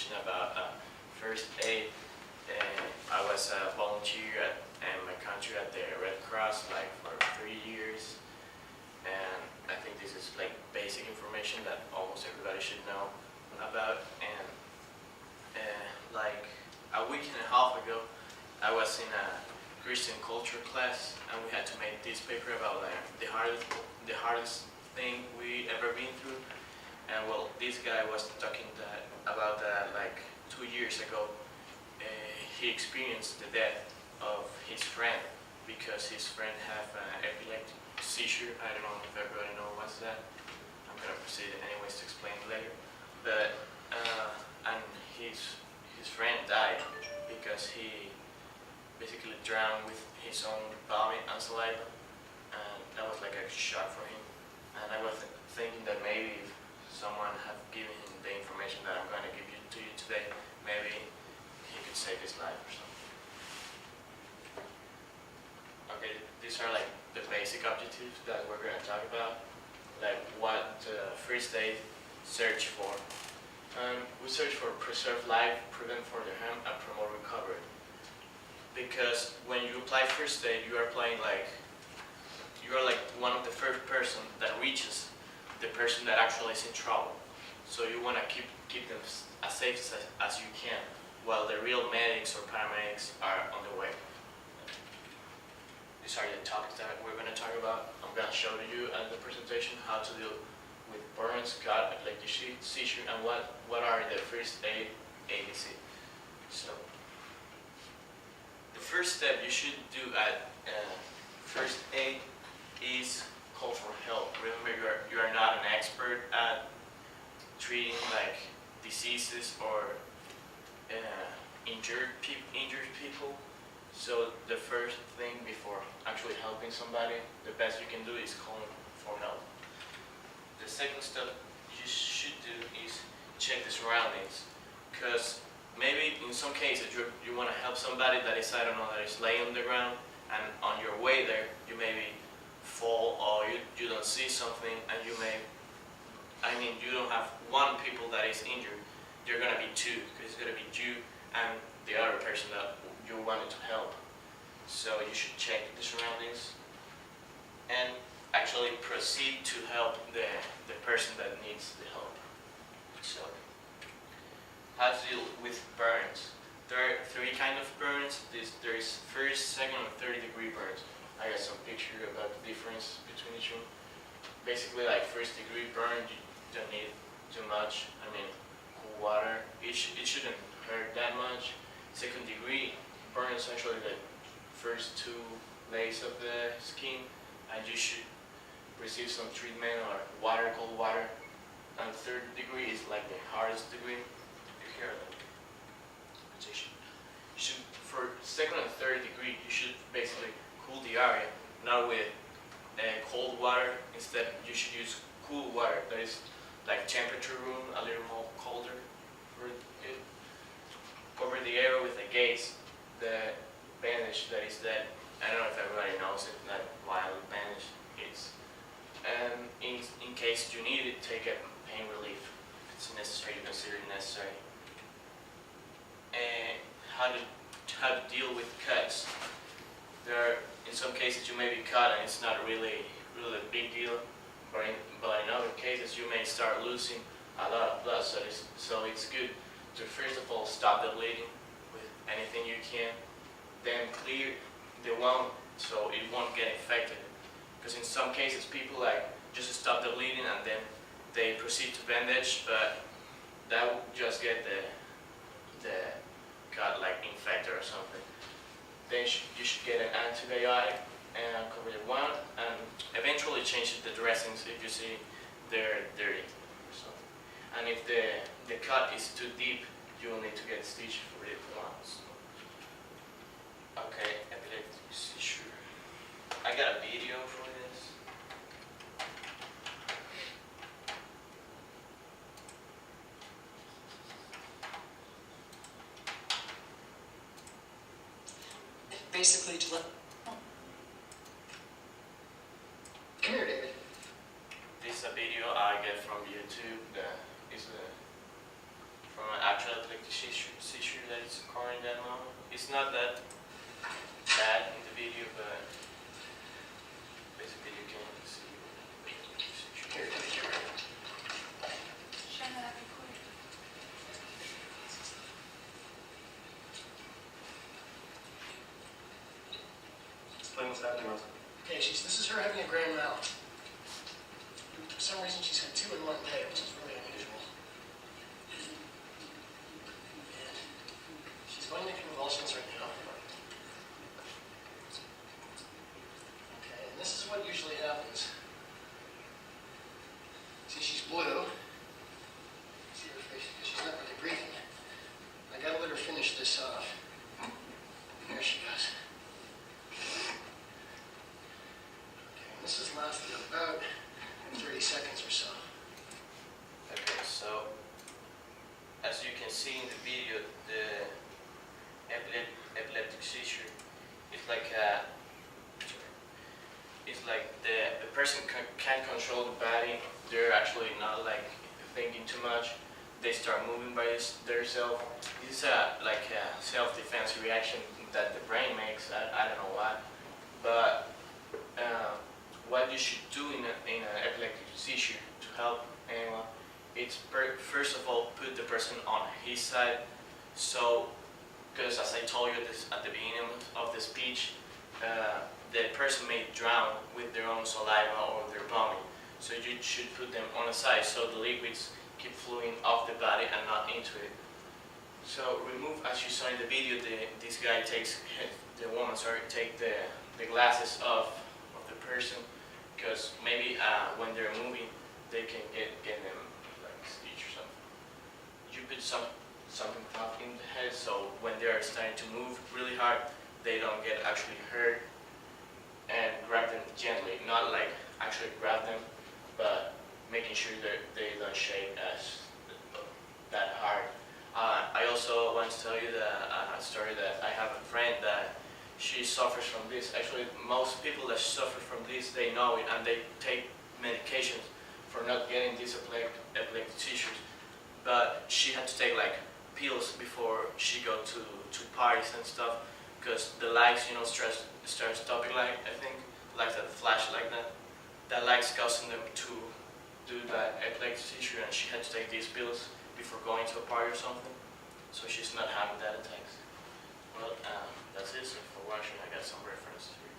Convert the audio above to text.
information about first aid. I was a volunteer in my country at the Red Cross like for 3 years, and I think this is like basic information that almost everybody should know about. And like a week and a half ago, I was in a Christian culture class, and we had to make this paper about the hardest thing we ever been through. And well, this guy was talking about that like 2 years ago. He experienced the death of his friend because his friend had an epileptic seizure. I don't know if everybody knows what's that. I'm gonna proceed anyways to explain later. But and his friend died because he basically drowned with his own vomit and saliva, and that was like a shock for him. And I was thinking that maybe if someone had given him the information that I'm going to give to you today, maybe he could save his life or something. Okay, these are like the basic objectives that we're going to talk about, like what first aid search for. We search for preserve life, prevent further harm, and promote recovery. Because when you apply first aid, you are like one of the first person that reaches the person that actually is in trouble. So you want to keep them as safe as you can, while the real medics or paramedics are on the way. These are the topics that we're going to talk about. I'm going to show you in the presentation how to deal with burns, cut, epileptic seizure, and what are the first aid ABC. So the first step you should do at first aid is call for help. Remember, you are not an expert at treating like diseases or injured people. So the first thing before actually helping somebody, the best you can do is call for help. The second step you should do is check the surroundings, because maybe in some cases you want to help somebody that is, I don't know, that is laying on the ground, and on your way there you maybe fall or you don't see something, and you don't have one people that is injured, there are going to be two, because it's going to be you and the other person that you wanted to help. So you should check the surroundings and actually proceed to help the person that needs the help. So how to deal with burns. There are three kinds of burns. There is first, second, and third-degree burns. I got some picture about the difference between each one. Basically, like first-degree burn, you don't need too much. Cool water. It shouldn't hurt that much. Second-degree burn is actually the first two layers of the skin, and you should receive some treatment or cold water. And third degree is like the hardest degree. Here, for second and third degree, you should basically cool the area, not with cold water. Instead, you should use cool water that is like temperature room, a little more colder for it. Cover the area with a gauze, the bandage that is that. I don't know if everybody knows it, that wild bandage is. And in case you need it, take a pain relief. If it's necessary, you consider it necessary. And how to deal with cuts. There are, in some cases you may be cut and it's not really a big deal, but in other cases you may start losing a lot of blood. So it's good to first of all stop the bleeding with anything you can, then clear the wound so it won't get infected. Because in some cases people just stop the bleeding and then they proceed to bandage, but that will just get the cut infected or something. Then you should get an antibiotic and cover the wound, and eventually change the dressings if you see they're dirty or something. And if the cut is too deep, you will need to get stitched for it once. Okay, epileptic seizure. I got a video for this. Basically, to let. Come here, David. This is a video I get from YouTube. It's from an actual epileptic seizure that is occurring that moment. It's not that bad in the video, but basically you can see the seizure. Here, take care. Explain what's happening, Rosa. Okay, this is her having a grand mal. For some reason, she's had 2 in 1 day, which is really unusual. And she's going into convulsions right now. Okay, and this is what usually happens. See, she's blue. See her face, because she's not really breathing. I gotta let her finish this off. There she goes. This has lasted about 30 seconds or so. Okay, so as you can see in the video, the epileptic seizure is like the person can't control the body. They're actually not like thinking too much. They start moving by themselves. This is like a self-defense reaction that the brain makes. I don't know why, but what you should do in an epileptic seizure to help anyone, it's first of all put the person on his side. So, because as I told you at the beginning of the speech, the person may drown with their own saliva or their vomit. So you should put them on a side so the liquids keep flowing off the body and not into it. So remove, as you saw in the video, this guy takes the glasses off of the person, because maybe when they're moving, they can get them like stitch or something. You put something tough in the head, so when they are starting to move really hard, they don't get actually hurt. And grab them gently, not like actually grab them, but making sure that they don't shake as that hard. I also want to tell you a story that I have a friend that she suffers from this. Actually, most people that suffer from this, they know it and they take medications for not getting these epileptic seizures. But she had to take like pills before she go to parties and stuff, because the lights, start stopping light, I think, lights that flash like that. That light's causing them to do that epileptic seizure, and she had to take these pills before going to a party or something, so she's not having that attacks. Well, that's it. So for watching, I got some reference here.